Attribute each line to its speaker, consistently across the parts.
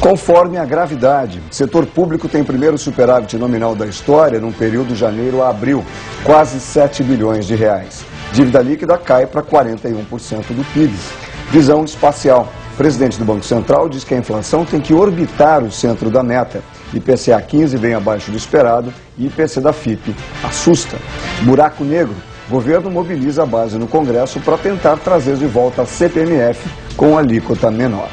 Speaker 1: Conforme a gravidade, o setor público tem primeiro superávit nominal da história num período de janeiro a abril, quase 7 bilhões de reais. Dívida líquida cai para 41% do PIB. Visão espacial. O presidente do Banco Central diz que a inflação tem que orbitar o centro da meta. IPCA 15 vem abaixo do esperado e IPC da FIPE assusta. Buraco negro. O governo mobiliza a base no Congresso para tentar trazer de volta a CPMF com alíquota menor.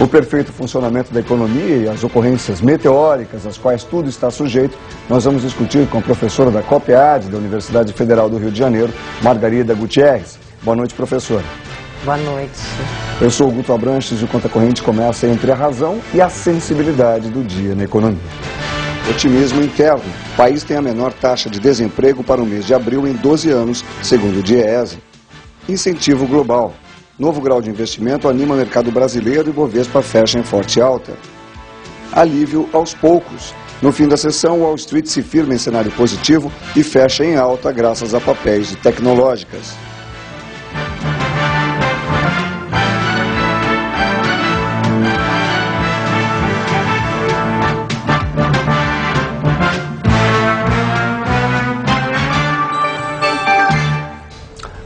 Speaker 1: O perfeito funcionamento da economia e as ocorrências meteóricas, às quais tudo está sujeito, nós vamos discutir com a professora da COPEAD, da Universidade Federal do Rio de Janeiro, Margarida Gutierrez. Boa noite, professora.
Speaker 2: Boa noite.
Speaker 1: Eu sou o Guto Abranches e o Conta Corrente começa entre a razão e a sensibilidade do dia na economia. Otimismo interno. O país tem a menor taxa de desemprego para o mês de abril em 12 anos, segundo o DIEESE. Incentivo global. Novo grau de investimento anima o mercado brasileiro e Bovespa fecha em forte alta. Alívio aos poucos. No fim da sessão, Wall Street se firma em cenário positivo e fecha em alta graças a papéis de tecnológicas.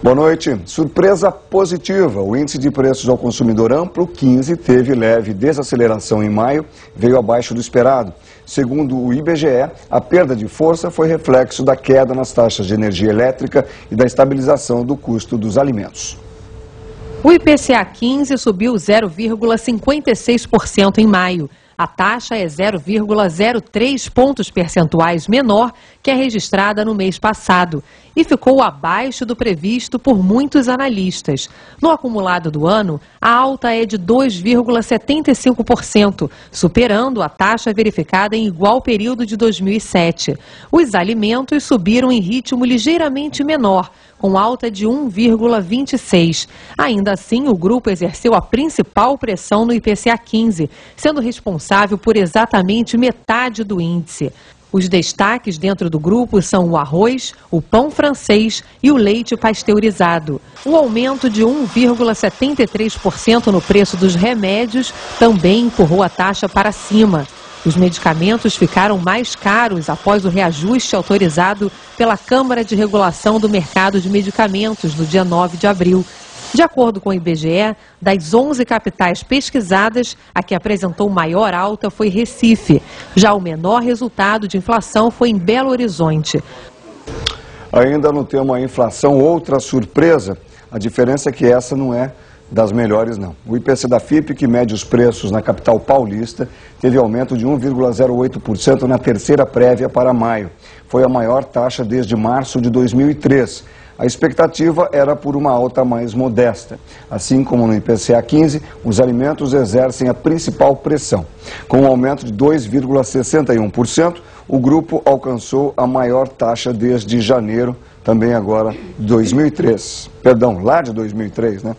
Speaker 1: Boa noite. Surpresa positiva. O índice de preços ao consumidor amplo, 15, teve leve desaceleração em maio, veio abaixo do esperado. Segundo o IBGE, a perda de força foi reflexo da queda nas taxas de energia elétrica e da estabilização do custo dos alimentos.
Speaker 3: O IPCA 15 subiu 0,56% em maio. A taxa é 0,03 pontos percentuais menor que a registrada no mês passado e ficou abaixo do previsto por muitos analistas. No acumulado do ano, a alta é de 2,75%, superando a taxa verificada em igual período de 2007. Os alimentos subiram em ritmo ligeiramente menor, com alta de 1,26%. Ainda assim, o grupo exerceu a principal pressão no IPCA 15, sendo responsável por exatamente metade do índice. Os destaques dentro do grupo são o arroz, o pão francês e o leite pasteurizado. O aumento de 1,73% no preço dos remédios também empurrou a taxa para cima. Os medicamentos ficaram mais caros após o reajuste autorizado pela Câmara de Regulação do Mercado de Medicamentos no dia 9 de abril. De acordo com o IBGE, das 11 capitais pesquisadas, a que apresentou maior alta foi Recife. Já o menor resultado de inflação foi em Belo Horizonte.
Speaker 1: Ainda no tema inflação, outra surpresa. A diferença é que essa não é das melhores, não. O IPC da FIPE, que mede os preços na capital paulista, teve aumento de 1,08% na terceira prévia para maio. Foi a maior taxa desde março de 2003. A expectativa era por uma alta mais modesta. Assim como no IPCA 15, os alimentos exercem a principal pressão. Com um aumento de 2,61%, o grupo alcançou a maior taxa desde janeiro, também agora de 2003. Perdão, lá de 2003, né?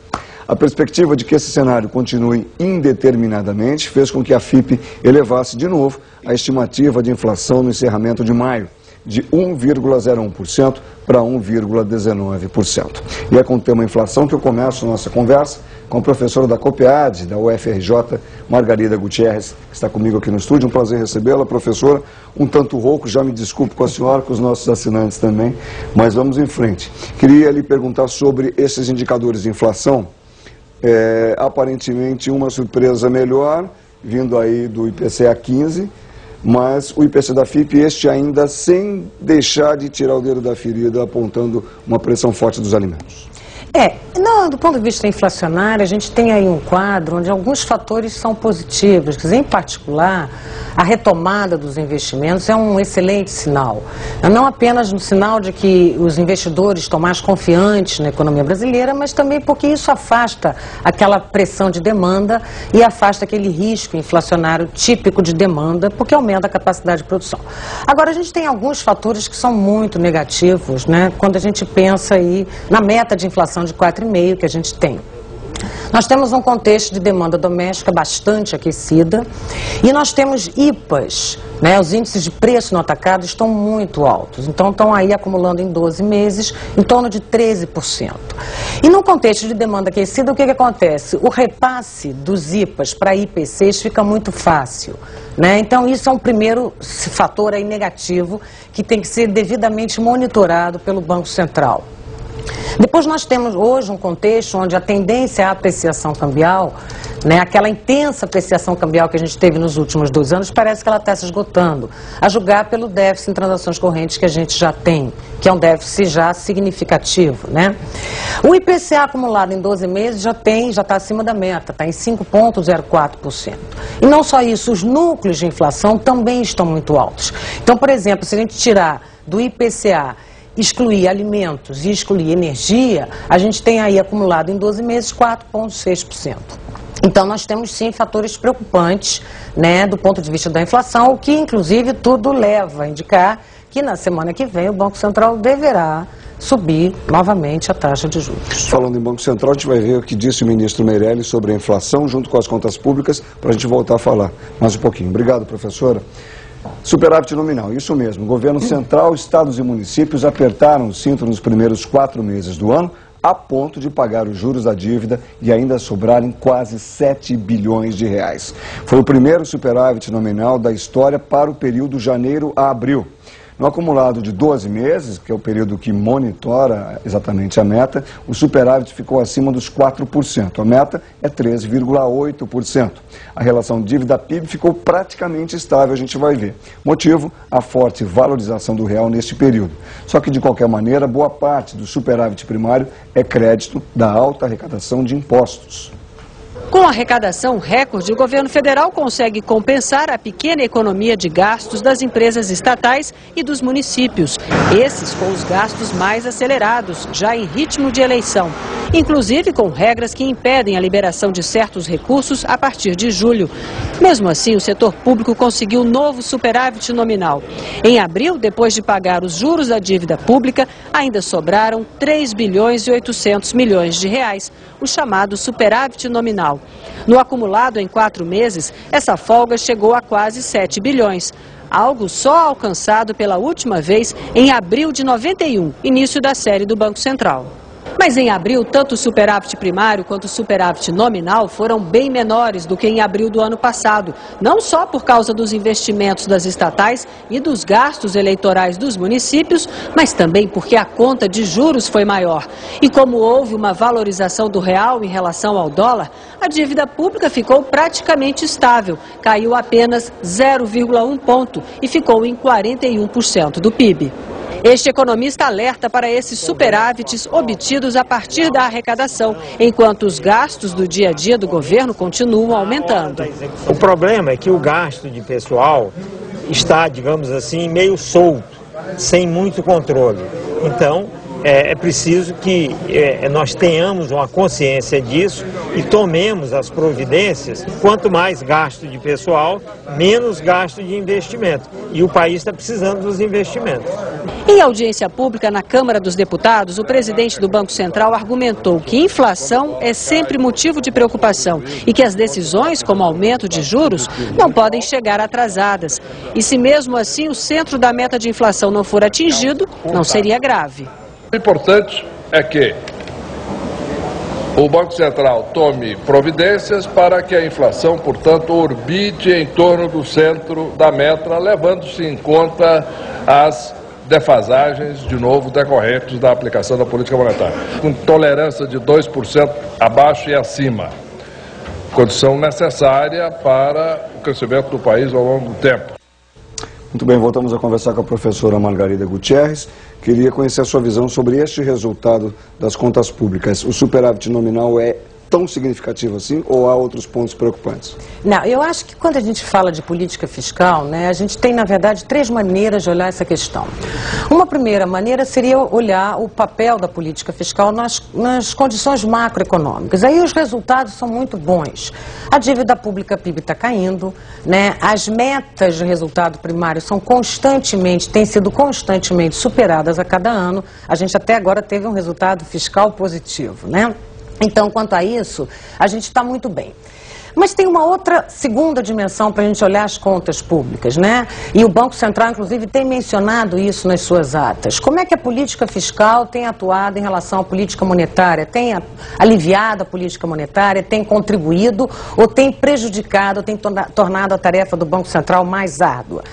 Speaker 1: A perspectiva de que esse cenário continue indeterminadamente fez com que a FIPE elevasse de novo a estimativa de inflação no encerramento de maio, de 1,01% para 1,19%. E é com o tema inflação que eu começo a nossa conversa com a professora da COPEAD, da UFRJ, Margarida Gutierrez, que está comigo aqui no estúdio. Um prazer recebê-la, professora. Um tanto rouco, já me desculpo com a senhora, com os nossos assinantes também, mas vamos em frente. Queria lhe perguntar sobre esses indicadores de inflação. Aparentemente uma surpresa melhor, vindo aí do IPCA 15, mas o IPC da FIPE, este ainda sem deixar de tirar o dedo da ferida, apontando uma pressão forte dos alimentos.
Speaker 2: Do ponto de vista inflacionário, a gente tem aí um quadro onde alguns fatores são positivos. Quer dizer, em particular, a retomada dos investimentos é um excelente sinal. Não apenas no sinal de que os investidores estão mais confiantes na economia brasileira, mas também porque isso afasta aquela pressão de demanda e afasta aquele risco inflacionário típico de demanda, porque aumenta a capacidade de produção. Agora, a gente tem alguns fatores que são muito negativos, né, quando a gente pensa aí na meta de inflação de 4,5% que a gente tem. Nós temos um contexto de demanda doméstica bastante aquecida e nós temos IPAs, né? Os índices de preço no atacado estão muito altos, então estão aí acumulando em 12 meses em torno de 13%. E no contexto de demanda aquecida, o que acontece? O repasse dos IPAs para IPCs fica muito fácil, né? Então isso é um primeiro fator aí negativo que tem que ser devidamente monitorado pelo Banco Central. Depois nós temos hoje um contexto onde a tendência à apreciação cambial, né, aquela intensa apreciação cambial que a gente teve nos últimos 2 anos, parece que ela está se esgotando, a julgar pelo déficit em transações correntes que a gente já tem, que é um déficit já significativo, né? O IPCA acumulado em 12 meses já está acima da meta, está em 5,04%. E não só isso, os núcleos de inflação também estão muito altos. Então, por exemplo, se a gente tirar do IPCA excluir alimentos e excluir energia, a gente tem aí acumulado em 12 meses 4,6%. Então nós temos sim fatores preocupantes, né, do ponto de vista da inflação, o que inclusive tudo leva a indicar que na semana que vem o Banco Central deverá subir novamente a taxa de juros.
Speaker 1: Falando em Banco Central, a gente vai ver o que disse o ministro Meirelles sobre a inflação junto com as contas públicas, para a gente voltar a falar mais um pouquinho. Obrigado, professora. Superávit nominal, isso mesmo. Governo central, estados e municípios apertaram o cinto nos primeiros 4 meses do ano, a ponto de pagar os juros da dívida e ainda sobrarem quase 7 bilhões de reais. Foi o primeiro superávit nominal da história para o período janeiro a abril. No acumulado de 12 meses, que é o período que monitora exatamente a meta, o superávit ficou acima dos 4%. A meta é 13,8%. A relação dívida-PIB ficou praticamente estável, a gente vai ver. Motivo, a forte valorização do real neste período. Só que, de qualquer maneira, boa parte do superávit primário é crédito da alta arrecadação de impostos.
Speaker 4: Com a arrecadação recorde, o governo federal consegue compensar a pequena economia de gastos das empresas estatais e dos municípios. Esses com os gastos mais acelerados, já em ritmo de eleição. Inclusive com regras que impedem a liberação de certos recursos a partir de julho. Mesmo assim, o setor público conseguiu novo superávit nominal. Em abril, depois de pagar os juros da dívida pública, ainda sobraram 3 bilhões e 800 milhões de reais, o chamado superávit nominal. No acumulado em 4 meses, essa folga chegou a quase 7 bilhões. Algo só alcançado pela última vez em abril de 91, início da série do Banco Central. Mas em abril, tanto o superávit primário quanto o superávit nominal foram bem menores do que em abril do ano passado. Não só por causa dos investimentos das estatais e dos gastos eleitorais dos municípios, mas também porque a conta de juros foi maior. E como houve uma valorização do real em relação ao dólar, a dívida pública ficou praticamente estável. Caiu apenas 0,1 ponto e ficou em 41% do PIB. Este economista alerta para esses superávites obtidos a partir da arrecadação, enquanto os gastos do dia a dia do governo continuam aumentando.
Speaker 5: O problema é que o gasto de pessoal está, digamos assim, meio solto, sem muito controle. Então, é preciso que nós tenhamos uma consciência disso e tomemos as providências. Quanto mais gasto de pessoal, menos gasto de investimento. E o país está precisando dos investimentos.
Speaker 4: Em audiência pública na Câmara dos Deputados, o presidente do Banco Central argumentou que inflação é sempre motivo de preocupação e que as decisões, como aumento de juros, não podem chegar atrasadas. E se mesmo assim o centro da meta de inflação não for atingido, não seria grave.
Speaker 6: O importante é que o Banco Central tome providências para que a inflação, portanto, orbite em torno do centro da meta, levando-se em conta as defasagens, de novo, decorrentes da aplicação da política monetária, com tolerância de 2% abaixo e acima, condição necessária para o crescimento do país ao longo do tempo.
Speaker 1: Muito bem, voltamos a conversar com a professora Margarida Gutierrez. Queria conhecer a sua visão sobre este resultado das contas públicas. O superávit nominal é tão significativo assim ou há outros pontos preocupantes?
Speaker 2: Não, eu acho que quando a gente fala de política fiscal, né, a gente tem, na verdade, 3 maneiras de olhar essa questão. Uma primeira maneira seria olhar o papel da política fiscal nas condições macroeconômicas. Aí os resultados são muito bons. A dívida pública PIB está caindo, né, as metas de resultado primário têm sido constantemente superadas a cada ano. A gente até agora teve um resultado fiscal positivo, né? Então, quanto a isso, a gente está muito bem. Mas tem uma outra segunda dimensão para a gente olhar as contas públicas, né? E o Banco Central, inclusive, tem mencionado isso nas suas atas. Como é que a política fiscal tem atuado em relação à política monetária? Tem aliviado a política monetária? Tem contribuído ou tem prejudicado, ou tem tornado a tarefa do Banco Central mais árdua?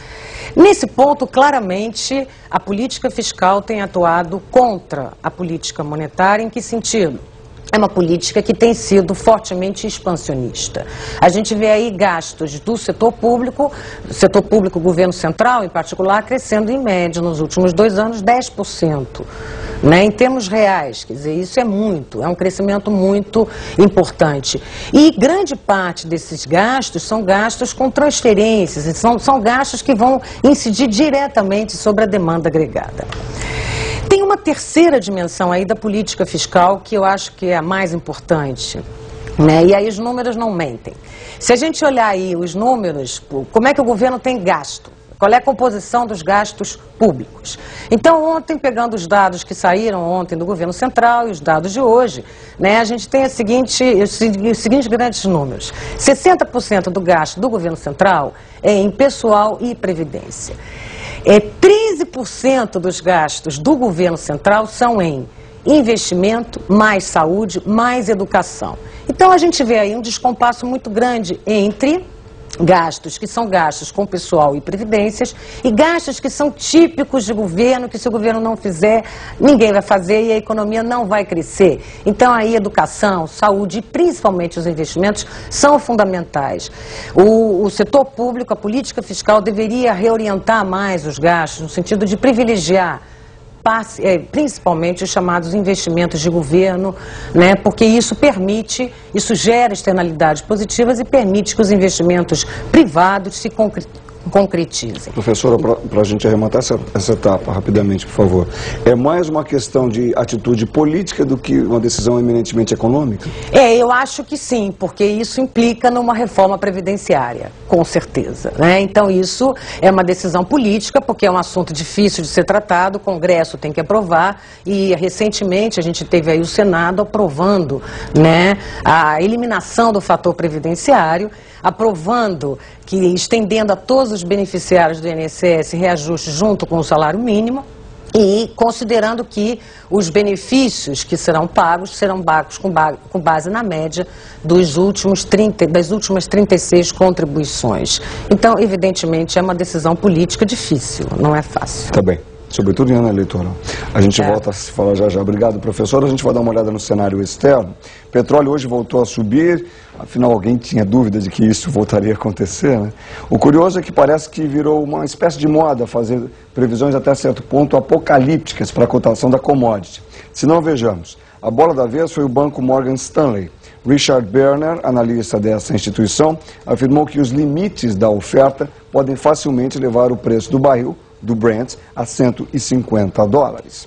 Speaker 2: Nesse ponto, claramente, a política fiscal tem atuado contra a política monetária. Em que sentido? É uma política que tem sido fortemente expansionista. A gente vê aí gastos do setor público, governo central em particular, crescendo em média nos últimos 2 anos 10%. Né, em termos reais, quer dizer, isso é muito, é um crescimento muito importante. E grande parte desses gastos são gastos com transferências, são gastos que vão incidir diretamente sobre a demanda agregada. Tem uma terceira dimensão aí da política fiscal que eu acho que é a mais importante, né? E aí os números não mentem. Se a gente olhar aí os números, como é que o governo tem gasto? Qual é a composição dos gastos públicos? Então, ontem, pegando os dados que saíram ontem do governo central e os dados de hoje, né, a gente tem os seguintes grandes números. 60% do gasto do governo central é em pessoal e previdência. 13% dos gastos do governo central são em investimento, mais saúde, mais educação. Então, a gente vê aí um descompasso muito grande entre gastos que são gastos com pessoal e previdências e gastos que são típicos de governo, que se o governo não fizer, ninguém vai fazer e a economia não vai crescer. Então aí educação, saúde e principalmente os investimentos são fundamentais. O setor público, a política fiscal deveria reorientar mais os gastos no sentido de privilegiar principalmente os chamados investimentos de governo, né, porque isso gera externalidades positivas e permite que os investimentos privados se concretizem.
Speaker 1: Professora, para a gente arrematar essa etapa rapidamente, por favor, é mais uma questão de atitude política do que uma decisão eminentemente econômica?
Speaker 2: Eu acho que sim, porque isso implica numa reforma previdenciária, com certeza, né? Então isso é uma decisão política, porque é um assunto difícil de ser tratado, o Congresso tem que aprovar e recentemente a gente teve aí o Senado aprovando, né, a eliminação do fator previdenciário, aprovando que estendendo a todos os beneficiários do INSS reajuste junto com o salário mínimo e considerando que os benefícios que serão pagos com base na média das últimas 36 contribuições. Então, evidentemente, é uma decisão política difícil, não é fácil.
Speaker 1: Tá bem. Sobretudo em ano eleitoral. A gente volta a se falar já. Obrigado, professor. A gente vai dar uma olhada no cenário externo. O petróleo hoje voltou a subir, afinal alguém tinha dúvida de que isso voltaria a acontecer, né? O curioso é que parece que virou uma espécie de moda fazer previsões até certo ponto apocalípticas para a cotação da commodity. Se não, vejamos. A bola da vez foi o banco Morgan Stanley. Richard Berner, analista dessa instituição, afirmou que os limites da oferta podem facilmente levar o preço do barril do Brent a $150.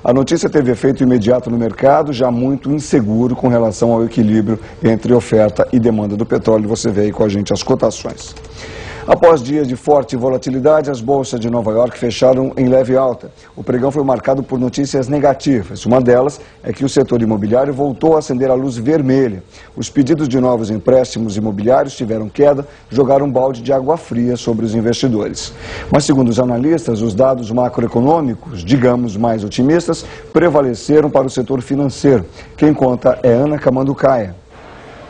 Speaker 1: A notícia teve efeito imediato no mercado, já muito inseguro com relação ao equilíbrio entre oferta e demanda do petróleo. Você vê aí com a gente as cotações. Após dias de forte volatilidade, as bolsas de Nova York fecharam em leve alta. O pregão foi marcado por notícias negativas. Uma delas é que o setor imobiliário voltou a acender a luz vermelha. Os pedidos de novos empréstimos imobiliários tiveram queda, jogaram um balde de água fria sobre os investidores. Mas, segundo os analistas, os dados macroeconômicos, digamos mais otimistas, prevaleceram para o setor financeiro. Quem conta é Ana Camanducaia.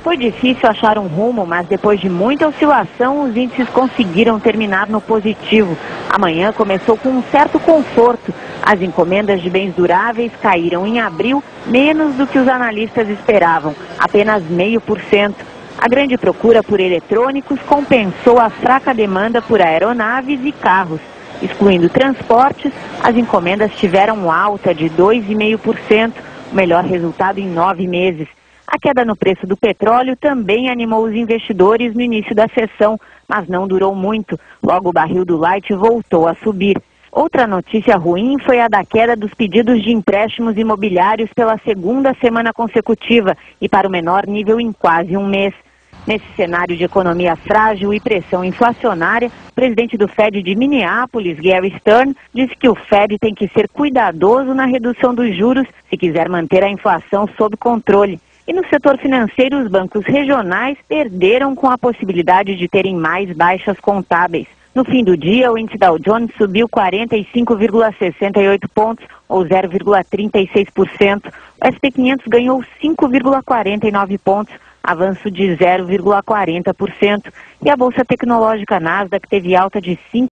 Speaker 7: Foi difícil achar um rumo, mas depois de muita oscilação, os índices conseguiram terminar no positivo. Amanhã começou com um certo conforto. As encomendas de bens duráveis caíram em abril menos do que os analistas esperavam, apenas 0,5%. A grande procura por eletrônicos compensou a fraca demanda por aeronaves e carros. Excluindo transportes, as encomendas tiveram alta de 2,5%, o melhor resultado em 9 meses. A queda no preço do petróleo também animou os investidores no início da sessão, mas não durou muito. Logo o barril do Light voltou a subir. Outra notícia ruim foi a da queda dos pedidos de empréstimos imobiliários pela segunda semana consecutiva e para o menor nível em quase um mês. Nesse cenário de economia frágil e pressão inflacionária, o presidente do Fed de Minneapolis, Gary Stern, disse que o Fed tem que ser cuidadoso na redução dos juros se quiser manter a inflação sob controle. E no setor financeiro, os bancos regionais perderam com a possibilidade de terem mais baixas contábeis. No fim do dia, o índice Dow Jones subiu 45,68 pontos, ou 0,36%. O S&P 500 ganhou 5,49 pontos, avanço de 0,40%. E a Bolsa Tecnológica Nasdaq teve alta de 5